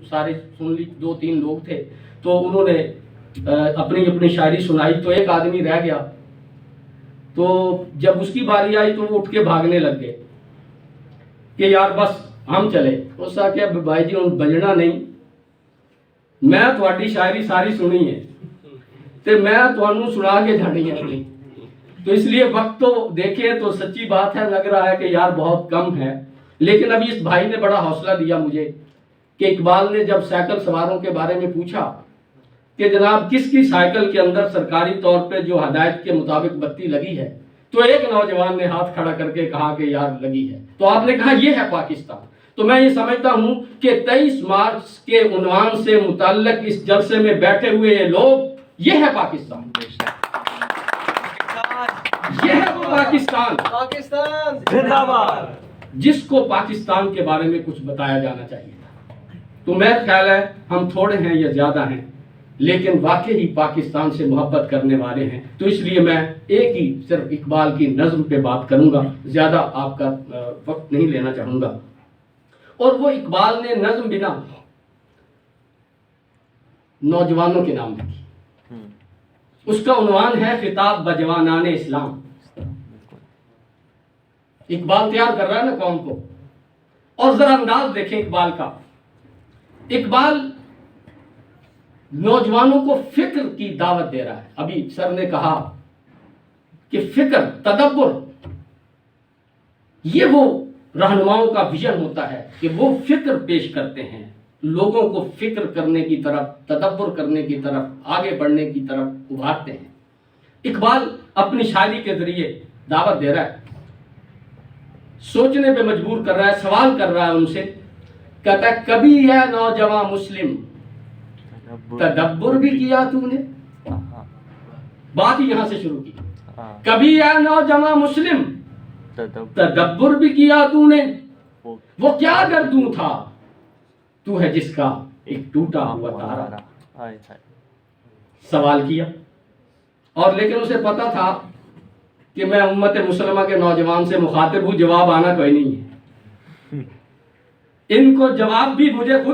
सारे सुन ली, 2-3 लोग थे, तो उन्होंने अपनी अपनी शायरी सुनाई। तो एक आदमी रह गया, तो जब उसकी बारी आई तो वो उठ के भागने लग गए कि यार बस हम चले। उस आके अब भाई जी उन बजना नहीं, मैं थोड़ी शायरी सारी सुनी है तो मैं तुहानू सुना के जानी है अपनी। तो इसलिए वक्त तो देखिए तो सच्ची बात है, लग रहा है कि यार बहुत कम है, लेकिन अभी इस भाई ने बड़ा हौसला दिया मुझे कि इकबाल ने जब साइकिल सवारों के बारे में पूछा कि जनाब किसकी साइकिल के अंदर सरकारी तौर पे जो हदायत के मुताबिक बत्ती लगी है, तो एक नौजवान ने हाथ खड़ा करके कहा कि यार लगी है। तो आपने कहा ये है पाकिस्तान। तो मैं ये समझता हूं कि 23 मार्च के उन्वान से मुताल्लिक इस जलसे में बैठे हुए ये लोग, ये है पाकिस्तान, ये है वो पाकिस्तान, पाकिस्तान जिंदाबाद, जिसको पाकिस्तान के बारे में कुछ बताया जाना चाहिए था। तो मेरा ख्याल है हम थोड़े हैं या ज्यादा हैं, लेकिन वाकई ही पाकिस्तान से मोहब्बत करने वाले हैं। तो इसलिए मैं एक ही सिर्फ इकबाल की नज़्म पे बात करूंगा, ज्यादा आपका वक्त नहीं लेना चाहूंगा। और वो इकबाल ने नज़्म बिना नौजवानों के नाम लिखी। उसका उन्वान है खिताब बजवानाने इस्लाम। इकबाल तैयार कर रहा है ना कौम को। और जरा अंदाज देखें इकबाल का। इकबाल नौजवानों को फिक्र की दावत दे रहा है। अभी सर ने कहा कि फिक्र, तदब्बर, ये वो रहनुमाओं का विजन होता है कि वो फिक्र पेश करते हैं, लोगों को फिक्र करने की तरफ, तदब्बर करने की तरफ, आगे बढ़ने की तरफ उभारते हैं। इकबाल अपनी शायरी के जरिए दावत दे रहा है, सोचने पे मजबूर कर रहा है, सवाल कर रहा है उनसे। कहता है कभी है नौजवान मुस्लिम तदब्बर भी किया तूने। बात ही यहां से शुरू की। कभी है नौजवान मुस्लिम तदब्बर भी किया तूने। वो क्या गर्दू था तू है जिसका एक टूटा हुआ तारा। सवाल किया, और लेकिन उसे पता था कि मैं उम्मत मुसलमा के नौजवान से मुखातिब हूं, जवाब आना कोई नहीं है। इनको जवाब भी मुझे खुद